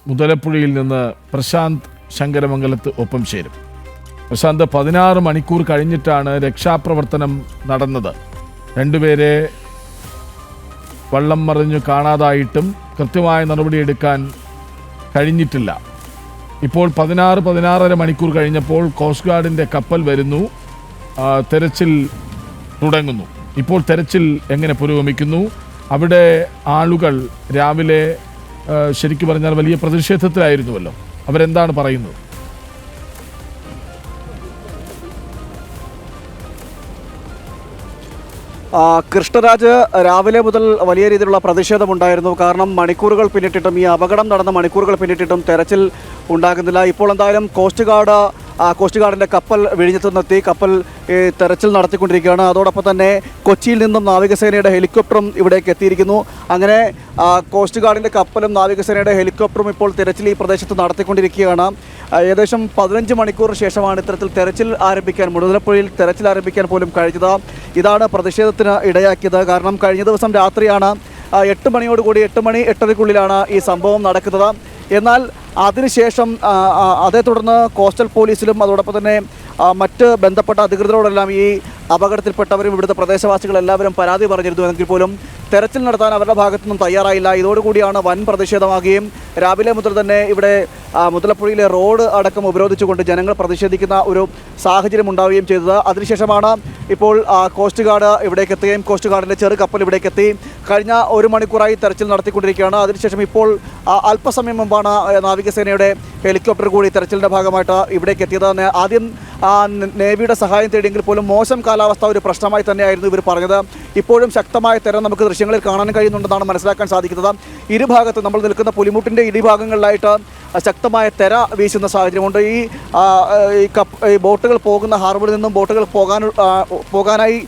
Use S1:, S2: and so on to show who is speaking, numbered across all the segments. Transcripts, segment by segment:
S1: മുതലപ്പുഴയിൽ നിന്ന് പ്രശാന്ത് ശങ്കരമംഗലത്ത് ഒപ്പം ചേരും. പ്രശാന്ത്, 16 മണിക്കൂർ കഴിഞ്ഞിട്ടാണ് രക്ഷാപ്രവർത്തനം നടന്നത്. രണ്ടുപേരെ വള്ളം മറിഞ്ഞു കാണാതായിട്ടും കൃത്യമായ നടപടിയെടുക്കാൻ കഴിഞ്ഞിട്ടില്ല. ഇപ്പോൾ 16-16.5 മണിക്കൂർ കഴിഞ്ഞപ്പോൾ കോസ്റ്റ് ഗാർഡിൻ്റെ കപ്പൽ വരുന്നു, തെരച്ചിൽ തുടങ്ങുന്നു. ഇപ്പോൾ തെരച്ചിൽ എങ്ങനെ പുരോഗമിക്കുന്നു? അവിടെ ആളുകൾ രാവിലെ ശരിക്കും പറഞ്ഞാൽ വലിയ പ്രതിഷേധത്തിലായിരുന്നുവല്ലോ, അവരെന്താണ് പറയുന്നത്?
S2: കൃഷ്ണരാജ്, രാവിലെ മുതൽ വലിയ രീതിയിലുള്ള പ്രതിഷേധമുണ്ടായിരുന്നു. കാരണം മണിക്കൂറുകൾ പിന്നിട്ടിട്ടും, ഈ അപകടം നടന്ന മണിക്കൂറുകൾ പിന്നിട്ടിട്ടും തെരച്ചിൽ ഉണ്ടാകുന്നില്ല. ഇപ്പോൾ എന്തായാലും കോസ്റ്റ് ഗാർഡിൻ്റെ കപ്പൽ വിഴിഞ്ഞത്തെത്തി കപ്പൽ തെരച്ചിൽ നടത്തിക്കൊണ്ടിരിക്കുകയാണ്. അതോടൊപ്പം തന്നെ കൊച്ചിയിൽ നിന്നും നാവികസേനയുടെ ഹെലികോപ്റ്ററും ഇവിടേക്ക് എത്തിയിരിക്കുന്നു. അങ്ങനെ കോസ്റ്റ് ഗാർഡിൻ്റെ കപ്പലും നാവികസേനയുടെ ഹെലികോപ്റ്ററും ഇപ്പോൾ തെരച്ചിൽ ഈ പ്രദേശത്ത് നടത്തിക്കൊണ്ടിരിക്കുകയാണ്. ഏകദേശം 15 മണിക്കൂർ ശേഷമാണ് ഇത്തരത്തിൽ തെരച്ചിൽ ആരംഭിക്കാൻ, മുതലപ്പുഴയിൽ തെരച്ചിൽ ആരംഭിക്കാൻ പോലും കഴിഞ്ഞത്. ഇതാണ് പ്രതിഷേധത്തിന് ഇടയാക്കിയത്. കാരണം കഴിഞ്ഞ ദിവസം രാത്രിയാണ് 8 മണിയോടുകൂടി 8 മണി 8:30ക്കുള്ളിലാണ് ഈ സംഭവം നടക്കുന്നത്. എന്നാൽ അതിനുശേഷം അതേ തുടർന്ന് കോസ്റ്റൽ പോലീസിലും അതോടൊപ്പം തന്നെ മറ്റ് ബന്ധപ്പെട്ട അധികൃതരോടെല്ലാം ഈ അപകടത്തിൽപ്പെട്ടവരും ഇവിടുത്തെ പ്രദേശവാസികളെല്ലാവരും പരാതി പറഞ്ഞിരുന്നു. എങ്കിൽ പോലും തെരച്ചിൽ നടത്താൻ അവരുടെ ഭാഗത്തുനിന്നും തയ്യാറായില്ല. ഇതോടുകൂടിയാണ് വൻ പ്രതിഷേധമാകുകയും രാവിലെ മുതൽ തന്നെ ഇവിടെ മുതലപ്പുഴയിലെ റോഡ് അടക്കം ഉപരോധിച്ചുകൊണ്ട് ജനങ്ങൾ പ്രതിഷേധിക്കുന്ന ഒരു സാഹചര്യം ഉണ്ടാവുകയും ചെയ്തത്. അതിനുശേഷമാണ് ഇപ്പോൾ കോസ്റ്റ് ഗാർഡ് ഇവിടേക്ക് എത്തുകയും കോസ്റ്റ് ഗാർഡിൻ്റെ ചെറു കപ്പൽ ഇവിടേക്ക് എത്തി കഴിഞ്ഞ 1 മണിക്കൂറായി തെരച്ചിൽ നടത്തിക്കൊണ്ടിരിക്കുകയാണ്. അതിനുശേഷം ഇപ്പോൾ അല്പസമയം മുമ്പാണ് നാവികസേനയുടെ ഹെലികോപ്റ്റർ കൂടി തെരച്ചിലിൻ്റെ ഭാഗമായിട്ട് ഇവിടേക്ക് എത്തിയത്. ആദ്യം നേവിയുടെ സഹായം തേടിയെങ്കിൽ പോലും മോശം കാലാവസ്ഥ ഒരു പ്രശ്നമായി തന്നെയായിരുന്നു ഇവർ പറഞ്ഞത്. ഇപ്പോഴും ശക്തമായ തെര നമുക്ക് ദൃശ്യങ്ങളിൽ കാണാൻ കഴിയുന്നുണ്ടെന്നാണ് മനസ്സിലാക്കാൻ സാധിക്കുന്നത്. ഇരുഭാഗത്ത് നമ്മൾ നിൽക്കുന്ന പുലിമുട്ടിൻ്റെ ഇരുഭാഗങ്ങളിലായിട്ട് ശക്തമായ തെര വീശുന്ന സാഹചര്യമുണ്ട്. ഈ ബോട്ടുകൾ പോകുന്ന ഹാർബറിൽ നിന്നും ബോട്ടുകൾ പോകാനായി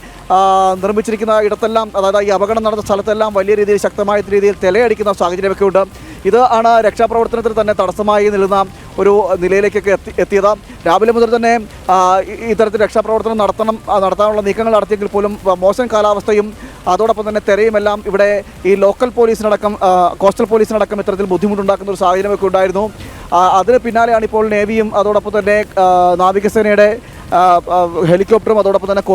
S2: നിർമ്മിച്ചിരിക്കുന്ന ഇടത്തെല്ലാം, അതായത് ഈ അപകടം നടന്ന സ്ഥലത്തെല്ലാം വലിയ രീതിയിൽ ശക്തമായ രീതിയിൽ തിലയടിക്കുന്ന സാഹചര്യമൊക്കെ ഉണ്ട്. ഇത് ആണ് രക്ഷാപ്രവർത്തനത്തിന് തന്നെ തടസ്സമായി നിൽക്കുന്ന ഒരു നിലയിലേക്കൊക്കെ എത്തിയത്. രാവിലെ മുതൽ തന്നെ ഇത്തരത്തിൽ രക്ഷാപ്രവർത്തനം നടത്താനുള്ള നീക്കങ്ങൾ നടത്തിയെങ്കിൽ പോലും മോശം കാലാവസ്ഥയും അതോടൊപ്പം തന്നെ തെരയുമെല്ലാം ഇവിടെ ഈ ലോക്കൽ പോലീസിനടക്കം കോസ്റ്റൽ പോലീസിനടക്കം ഇത്തരത്തിൽ ബുദ്ധിമുട്ടുണ്ടാക്കുന്ന ഒരു സാഹചര്യമൊക്കെ ഉണ്ടായിരുന്നു. അതിന് പിന്നാലെയാണ് ഇപ്പോൾ നേവിയും അതോടൊപ്പം തന്നെ നാവികസേനയുടെ ഹെലികോപ്റ്ററും അതോടൊപ്പം തന്നെ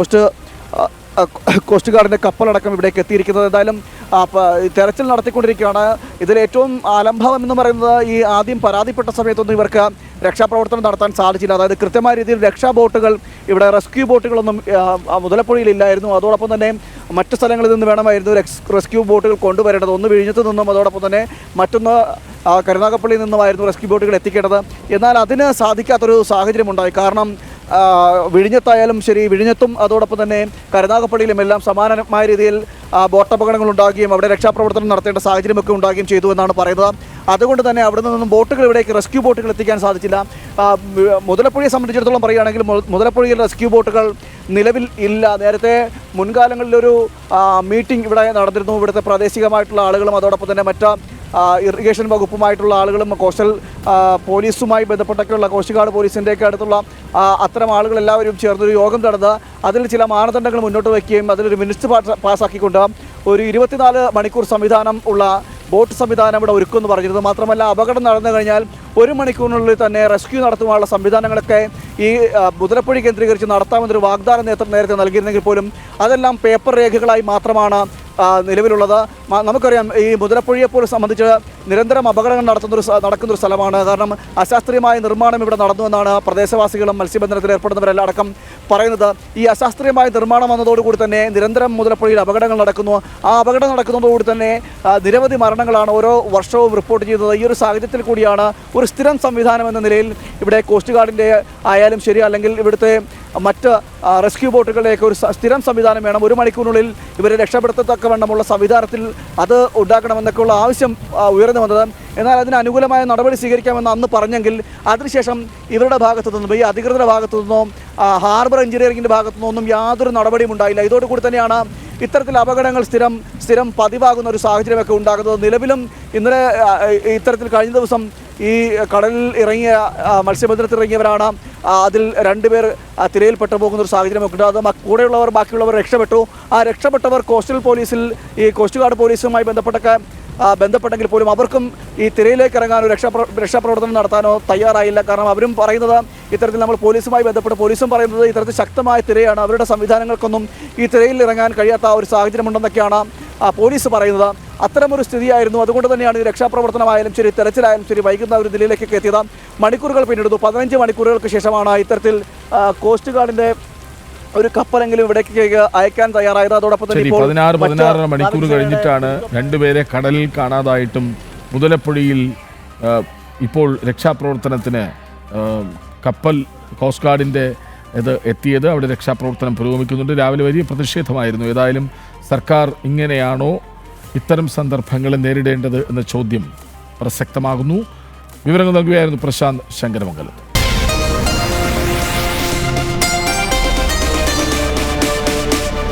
S2: കോസ്റ്റ് ഗാർഡിൻ്റെ കപ്പലടക്കം ഇവിടേക്ക് എത്തിയിരിക്കുന്നത്. എന്തായാലും തെരച്ചിൽ നടത്തിക്കൊണ്ടിരിക്കുകയാണ്. ഇതിലേറ്റവും ആലംഭാവം എന്ന് പറയുന്നത് ഈ ആദ്യം പരാതിപ്പെട്ട സമയത്തൊന്നും ഇവർക്ക് രക്ഷാപ്രവർത്തനം നടത്താൻ സാധിച്ചില്ല. അതായത് കൃത്യമായ രീതിയിൽ രക്ഷാബോട്ടുകൾ, ഇവിടെ റെസ്ക്യൂ ബോട്ടുകളൊന്നും മുതലപ്പുഴയിലില്ലായിരുന്നു. അതോടൊപ്പം തന്നെ മറ്റ് സ്ഥലങ്ങളിൽ നിന്ന് വേണമായിരുന്നു റെസ്ക്യൂ ബോട്ടുകൾ കൊണ്ടുവരേണ്ടത്. ഒന്ന് വിഴിഞ്ഞത്ത് നിന്നും അതോടൊപ്പം തന്നെ മറ്റൊന്ന് കരുനാഗപ്പള്ളിയിൽ നിന്നുമായിരുന്നു റെസ്ക്യൂ ബോട്ടുകൾ എത്തിക്കേണ്ടത്. എന്നാൽ അതിന് സാധിക്കാത്തൊരു സാഹചര്യമുണ്ടായി. കാരണം വിഴിഞ്ഞത്തായാലും ശരി, വിഴിഞ്ഞത്തും അതോടൊപ്പം തന്നെ കരുനാഗപ്പള്ളിയിലും എല്ലാം സമാനമായ രീതിയിൽ ബോട്ടപകടങ്ങൾ ഉണ്ടാകുകയും അവിടെ രക്ഷാപ്രവർത്തനം നടത്തേണ്ട സാഹചര്യമൊക്കെ ഉണ്ടാകുകയും ചെയ്തു എന്നാണ് പറയുന്നത്. അതുകൊണ്ട് തന്നെ അവിടെ നിന്നും ബോട്ടുകൾ ഇവിടേക്ക് റെസ്ക്യൂ ബോട്ടുകൾ എത്തിക്കാൻ സാധിച്ചില്ല. മുതലപ്പുഴയെ സംബന്ധിച്ചിടത്തോളം പറയുകയാണെങ്കിൽ മുതലപ്പുഴയിൽ റെസ്ക്യൂ ബോട്ടുകൾ നിലവിൽ ഇല്ല. നേരത്തെ മുൻകാലങ്ങളിലൊരു മീറ്റിംഗ് ഇവിടെ നടന്നിരുന്നു. ഇവിടുത്തെ പ്രാദേശികമായിട്ടുള്ള ആളുകളും അതോടൊപ്പം തന്നെ മറ്റ് ഇറിഗേഷൻ വകുപ്പുമായിട്ടുള്ള ആളുകളും കോസ്റ്റൽ പോലീസുമായി ബന്ധപ്പെട്ടൊക്കെയുള്ള കോസ്റ്റ് ഗാർഡ് പോലീസിൻ്റെയൊക്കെ അടുത്തുള്ള അത്തരം ആളുകളെല്ലാവരും ചേർന്നൊരു യോഗം നടന്ന് അതിൽ ചില മാനദണ്ഡങ്ങൾ മുന്നോട്ട് വയ്ക്കുകയും അതിലൊരു മിനിറ്റ്സ് പാസ്സാക്കിക്കൊണ്ട് ഒരു 24 മണിക്കൂർ സംവിധാനം ഉള്ള ബോട്ട് സംവിധാനം ഇവിടെ ഒരുക്കുമെന്ന് പറഞ്ഞിരുന്നു. മാത്രമല്ല അപകടം നടന്നു കഴിഞ്ഞാൽ 1 മണിക്കൂറിനുള്ളിൽ തന്നെ റെസ്ക്യൂ നടത്തുവാനുള്ള സംവിധാനങ്ങളൊക്കെ ഈ മുതലപ്പുഴ കേന്ദ്രീകരിച്ച് നടത്താമെന്നൊരു വാഗ്ദാനം നേരത്തെ നൽകിയിരുന്നെങ്കിൽ പോലും അതെല്ലാം പേപ്പർ രേഖകളായി മാത്രമാണ് നിലവിലുള്ളത്. നമുക്കറിയാം ഈ മുതലപ്പുഴയെപ്പോലും സംബന്ധിച്ച് നിരന്തരം അപകടങ്ങൾ നടക്കുന്നൊരു സ്ഥലമാണ്. കാരണം അശാസ്ത്രീയമായ നിർമ്മാണം ഇവിടെ നടന്നുവെന്നാണ് പ്രദേശവാസികളും മത്സ്യബന്ധനത്തിൽ ഏർപ്പെടുന്നവരെല്ലാം അടക്കം പറയുന്നത്. ഈ അശാസ്ത്രീയമായ നിർമ്മാണം വന്നതോടുകൂടി തന്നെ നിരന്തരം മുതലപ്പുഴയിൽ അപകടങ്ങൾ നടക്കുന്നു. ആ അപകടം നടക്കുന്നതോടുകൂടി തന്നെ നിരവധി മരണങ്ങളാണ് ഓരോ വർഷവും റിപ്പോർട്ട് ചെയ്യുന്നത്. ഈ ഒരു സാഹചര്യത്തിൽ കൂടിയാണ് ഒരു സ്ഥിരം സംവിധാനം എന്ന നിലയിൽ ഇവിടെ കോസ്റ്റ് ഗാർഡിൻ്റെ ആയാലും ശരി, അല്ലെങ്കിൽ ഇവിടുത്തെ മറ്റ് റെസ്ക്യൂ ബോട്ടുകളിലേക്ക് ഒരു സ്ഥിരം സംവിധാനം വേണം. 1 മണിക്കൂറിനുള്ളിൽ ഇവരെ രക്ഷപ്പെടുത്തത്തക്കവണ്ണമുള്ള സംവിധാനത്തിൽ അത് ഉണ്ടാക്കണമെന്നൊക്കെയുള്ള ആവശ്യം ഉയർന്നു വന്നത്. എന്നാൽ അതിന് അനുകൂലമായ നടപടി സ്വീകരിക്കാമെന്ന് അന്ന് പറഞ്ഞെങ്കിൽ അതിനുശേഷം ഇവരുടെ ഭാഗത്തു നിന്നും, ഈ അധികൃതരുടെ ഭാഗത്തു നിന്നും, ഹാർബർ എഞ്ചിനീയറിംഗിൻ്റെ ഭാഗത്തു നിന്നൊന്നും യാതൊരു നടപടിയും ഉണ്ടായില്ല. ഇതോടുകൂടി തന്നെയാണ് ഇത്തരത്തിൽ അപകടങ്ങൾ സ്ഥിരം പതിവാകുന്ന ഒരു സാഹചര്യമൊക്കെ ഉണ്ടാകുന്നത്. നിലവിലും ഇന്നലെ ഇത്തരത്തിൽ കഴിഞ്ഞ ദിവസം ഈ കടലിൽ ഇറങ്ങിയ മത്സ്യബന്ധനത്തിൽ ഇറങ്ങിയവരാണ്. അതിൽ 2 പേർ തിരയിൽപ്പെട്ടു പോകുന്നൊരു സാഹചര്യമൊക്കെ ഉണ്ട്. അത് ബാക്കിയുള്ളവർ രക്ഷപ്പെട്ടു. ആ രക്ഷപ്പെട്ടവർ കോസ്റ്റൽ പോലീസിൽ, ഈ കോസ്റ്റ് ഗാർഡ് പോലീസുമായി ബന്ധപ്പെട്ടൊക്കെ ബന്ധപ്പെട്ടെങ്കിൽ പോലും അവർക്കും ഈ തിരയിലേക്ക് ഇറങ്ങാനോ രക്ഷാപ്രവർത്തനം നടത്താനോ തയ്യാറായില്ല. കാരണം അവരും പറയുന്നത് ഇത്തരത്തിൽ നമ്മൾ പോലീസുമായി ബന്ധപ്പെട്ട് പോലീസും പറയുന്നത് ഇത്തരത്തിൽ ശക്തമായ തിരയാണ്, അവരുടെ സംവിധാനങ്ങൾക്കൊന്നും ഈ തിരയിൽ ഇറങ്ങാൻ കഴിയാത്ത ഒരു സാഹചര്യമുണ്ടെന്നൊക്കെയാണ് പോലീസ് പറയുന്നത്. അത്തരമൊരു സ്ഥിതിയായിരുന്നു. അതുകൊണ്ട് തന്നെയാണ് ഈ രക്ഷാപ്രവർത്തനമായാലും ശരി തെരച്ചിലായാലും ശരി വൈകുന്ന ഒരു നിലയിലേക്കൊക്കെ എത്തിയത്. മണിക്കൂറുകൾ പിന്നിടുന്നു. 15 മണിക്കൂറുകൾക്ക് ശേഷമാണ് ഇത്തരത്തിൽ കോസ്റ്റ് ഗാർഡിന്റെ ഒരു കപ്പലെങ്കിലും ഇവിടേക്ക് അയക്കാൻ തയ്യാറായത്. അതോടൊപ്പം തന്നെ
S1: 16 മണിക്കൂർ കഴിഞ്ഞിട്ടാണ് രണ്ടുപേരെ കടലിൽ കാണാതായിട്ടും മുതലപ്പുഴയിൽ ഇപ്പോൾ രക്ഷാപ്രവർത്തനത്തിന് കപ്പൽ കോസ്റ്റ് ഗാർഡിൻ്റെ ഇത് എത്തിയത്. അവിടെ രക്ഷാപ്രവർത്തനം പുരോഗമിക്കുന്നുണ്ട്. രാവിലെ വലിയ പ്രതിഷേധമായിരുന്നു. ഏതായാലും സർക്കാർ ഇങ്ങനെയാണോ ഇത്തരം സന്ദർഭങ്ങളെ നേരിടേണ്ടത് എന്ന ചോദ്യം പ്രസക്തമാകുന്നു. വിവരങ്ങൾ നൽകുകയായിരുന്നു പ്രശാന്ത് ശങ്കരമംഗലത്ത്.